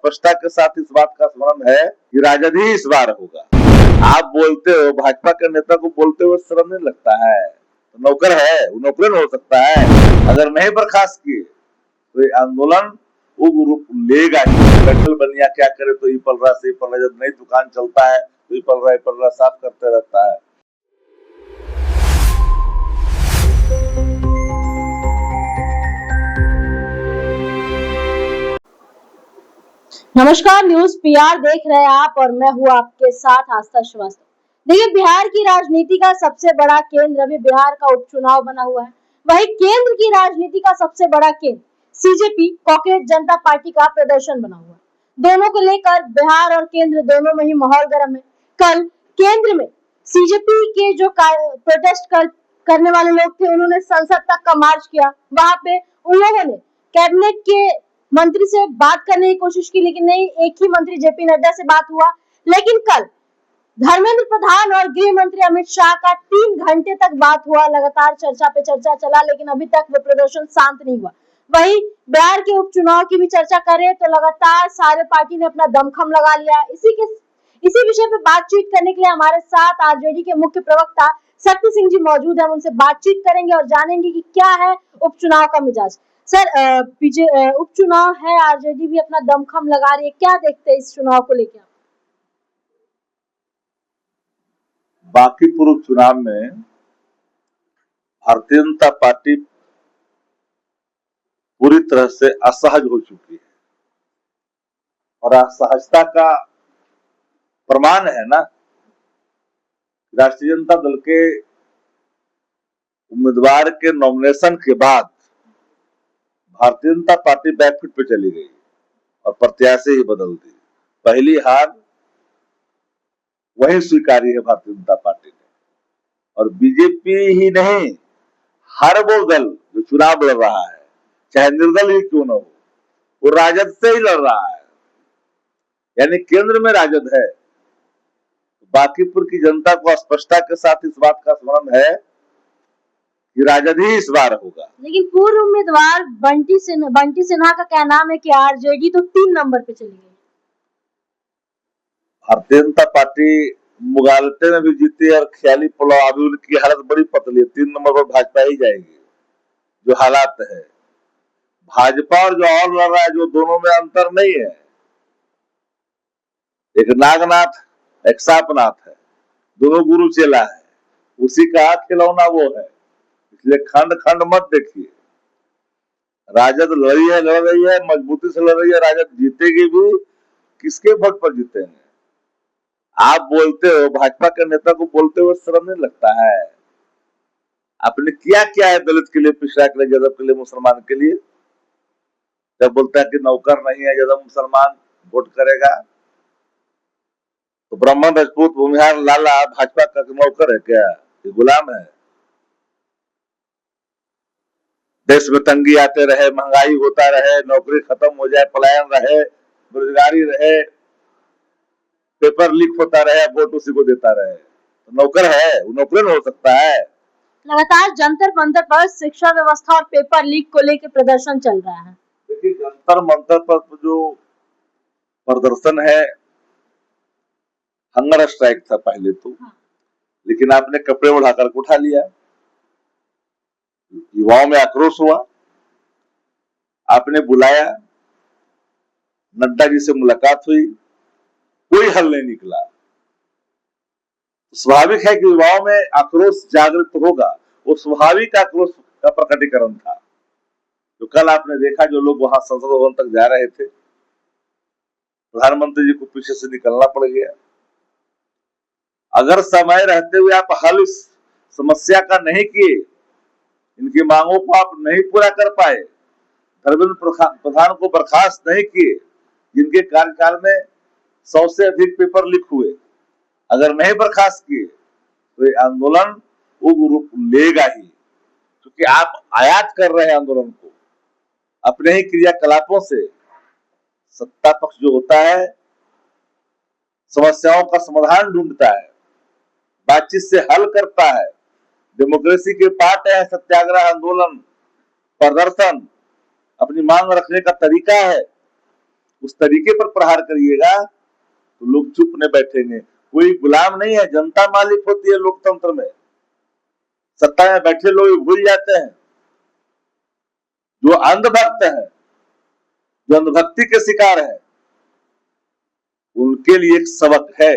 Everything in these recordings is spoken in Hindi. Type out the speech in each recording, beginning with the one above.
स्पष्टता के साथ इस बात का स्मरण है कि राजद ही इस बार होगा। आप बोलते हो, भाजपा के नेता को बोलते हुए शर्म नहीं लगता है? तो नौकर है, वो नौकर हो सकता है। अगर नहीं बर्खास्त किए तो ये आंदोलन वो रूप लेगा ही। बैठल बनिया क्या करे, तो ये पल रहा से पल रहा, जब नई दुकान चलता है तो ये पल रहा साफ करते रहता है। नमस्कार, न्यूज पीआर देख रहे हैं आप और मैं हूँ आपके साथ आस्था श्रीवास्तव। देखिए, बिहार की राजनीति का सबसे बड़ा केंद्र अभी बिहार का उपचुनाव बना हुआ है। वही केंद्र की राजनीति का सबसे बड़ा केंद्र सीजेपी कॉकरेज जनता पार्टी का प्रदर्शन बना हुआ है। दोनों को लेकर बिहार और केंद्र दोनों में ही माहौल गर्म है। कल केंद्र में सीजेपी के जो प्रोटेस्ट करने वाले लोग थे, उन्होंने संसद तक का मार्च किया। वहां पे उन लोगों ने कैबिनेट के मंत्री से बात करने की कोशिश की, लेकिन नहीं, एक ही मंत्री जेपी नड्डा से बात हुआ। लेकिन कल धर्मेंद्र प्रधान और गृह मंत्री अमित शाह का 3 घंटे तक बात हुआ। लगातार चर्चा पे चर्चा चला, लेकिन अभी तक वो प्रदर्शन शांत नहीं हुआ। वही बिहार के उपचुनाव की भी चर्चा करें तो लगातार सारे पार्टी ने अपना दमखम लगा लिया। इसी विषय पे बातचीत करने के लिए हमारे साथ आरजेडी के मुख्य प्रवक्ता शक्ति सिंह जी मौजूद है। उनसे बातचीत करेंगे और जानेंगे कि क्या है उपचुनाव का मिजाज। सर, उपचुनाव है, आरजेडी भी अपना दमखम लगा रही है, क्या देखते हैं इस चुनाव को लेकर? बाकी पूर्व चुनाव में भारतीय जनता पार्टी पूरी तरह से असहज हो चुकी है और असहजता का प्रमाण है ना, राष्ट्रीय जनता दल के उम्मीदवार के नॉमिनेशन के बाद भारतीय जनता पार्टी बैकफुट पे चली गई और प्रत्याशी ही बदल दी। पहली हार वही स्वीकारी है भारतीय जनता पार्टी ने, और बीजेपी ही नहीं, हर वो दल जो चुनाव लड़ रहा है, चाहे निर्दल ही क्यों न हो, वो राजद से ही लड़ रहा है। यानी केंद्र में राजद है। बांकीपुर की जनता को स्पष्टता के साथ इस बात का स्मरण है कि राजद ही इस बार होगा। लेकिन पूर्व उम्मीदवार बंटी सिन्हा का क्या नाम है कि आरजेडी तो 3 नंबर पे चली गई। भारतीय जनता पार्टी मुगालते में भी जीती और ख्याली पुलाव, अभी उनकी हालत बड़ी पतली है। 3 नंबर पर भाजपा ही जाएगी जो हालात है। भाजपा और जो और लड़ रहा है, जो दोनों में अंतर नहीं है, एक नागनाथ एक सापनाथ है, दोनों गुरु चेला है, उसी का खिलौना वो है। इसलिए खंड खंड मत देखिए। राजद लड़ रही है, मजबूती से लड़ रही है। राजद जीतेगी भी। किसके वोट पर जीतेंगे? आप बोलते हो, भाजपा के नेता को बोलते हुए शर्म नहीं लगता है? आपने किया क्या है दलित के लिए, पिछड़ा के लिए, यादव के लिए, मुसलमान के लिए? जब बोलता है कि नौकर नहीं है, यादव मुसलमान वोट करेगा, तो ब्राह्मण राजपूत भूमिहार लाला भाजपा का नौकर है क्या? ये गुलाम है? देश में तंगी आते रहे, महंगाई होता रहे, नौकरी खत्म हो जाए, पलायन रहे, बेरोजगारी रहे, पेपर लीक होता रहे, वोट उसी को देता रहे, तो नौकर है? वो नौकर हो सकता है? लगातार जंतर मंतर पर शिक्षा व्यवस्था और पेपर लीक को लेकर प्रदर्शन चल रहा है। देखिए, जंतर मंतर पर जो प्रदर्शन है, हंगर स्ट्राइक था पहले तो। लेकिन आपने कपड़े उठाकर उठा लिया, युवाओं में आक्रोश हुआ, आपने बुलाया, नड्डा जी से मुलाकात हुई, कोई हल नहीं निकला। स्वाभाविक है कि युवाओं में आक्रोश जागृत होगा। वो स्वाभाविक आक्रोश का प्रकटीकरण था। तो कल आपने देखा, जो लोग वहां संसद भवन तक जा रहे थे, प्रधानमंत्री जी को पीछे से निकलना पड़ गया। अगर समय रहते हुए आप हल इस समस्या का नहीं किए, इनकी मांगों को आप नहीं पूरा कर पाए, धर्मेंद्र प्रधान को बर्खास्त नहीं किए, जिनके कार्यकाल में 100 से अधिक पेपर लीक हुए, अगर नहीं बर्खास्त किए, तो ये आंदोलन वो रूप लेगा ही। क्योंकि आप आयात कर रहे हैं आंदोलन को अपने ही क्रियाकलापों से। सत्ता पक्ष जो होता है, समस्याओं का समाधान ढूंढता है, बातचीत से हल करता है। डेमोक्रेसी के पार्ट है सत्याग्रह, आंदोलन, प्रदर्शन, अपनी मांग रखने का तरीका है। उस तरीके पर प्रहार करिएगा तो लोग चुप नहीं बैठेंगे। कोई गुलाम नहीं है, जनता मालिक होती है लोकतंत्र में। सत्ता में बैठे लोग भूल जाते हैं। जो अंधभक्त है, जो अंधभक्ति के शिकार है, उनके लिए एक सबक है।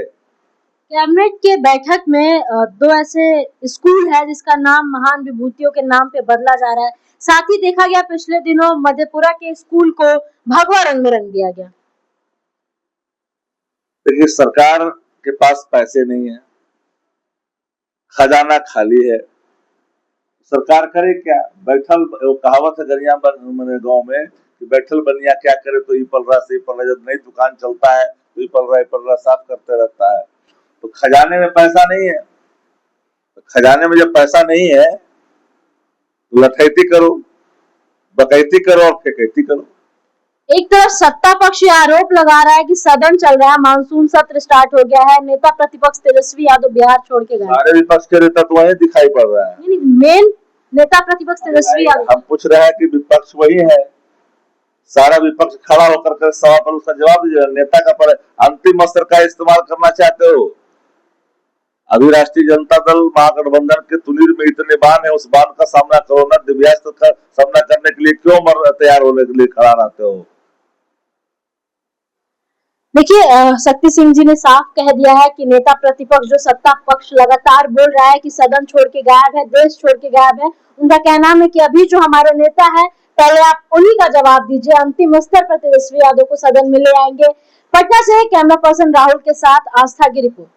कैबिनेट के बैठक में दो ऐसे स्कूल है जिसका नाम महान विभूतियों के नाम पे बदला जा रहा है। साथ ही देखा गया पिछले दिनों मधेपुरा के स्कूल को भगवा रंग में रंग दिया गया। देखिए, सरकार के पास पैसे नहीं है, खजाना खाली है, सरकार करे क्या? बैठल, कहावत है गरिया गांव में कि बैठल बनिया क्या करे, तो ये पल रहा से पल रहा, जब नई दुकान चलता है तो ये पल रहा साफ करते रहता है। तो खजाने में पैसा नहीं है, तो खजाने में जब पैसा नहीं है तो लठैती करो, बकैती करो और फेकैती करो। एक तरफ सत्ता पक्ष आरोप लगा रहा है कि सदन चल रहा है, मानसून सत्र स्टार्ट हो गया है, नेता प्रतिपक्ष तेजस्वी यादव बिहार छोड़ के गए। सारे विपक्ष के नेता तो वही दिखाई पड़ रहा है। मेन नेता प्रतिपक्ष तेजस्वी यादव। हम पूछ रहे हैं कि विपक्ष वही है, सारा विपक्ष खड़ा होकर के सवाल पर उसका जवाब दीजिए। नेता का पर अंतिम अस्त्र का इस्तेमाल करना चाहते हो? अभी राष्ट्रीय जनता दल महागठबंधन के तुनीर में इतने बाण है, उस बाण का सामना करो ना। दिव्यास्त्र का सामना करने के लिए क्यों तैयार होने के लिए खड़ा रहते हो? देखिए, शक्ति सिंह जी ने साफ कह दिया है कि नेता प्रतिपक्ष जो सत्ता पक्ष लगातार बोल रहा है कि सदन छोड़ के गायब है, देश छोड़ के गायब है, उनका कहना है कि अभी जो हमारे नेता है, पहले आप उन्हीं का जवाब दीजिए। अंतिम स्तर पर तेजस्वी यादव को सदन में ले आएंगे। पटना से कैमरा पर्सन राहुल के साथ आस्था की रिपोर्ट।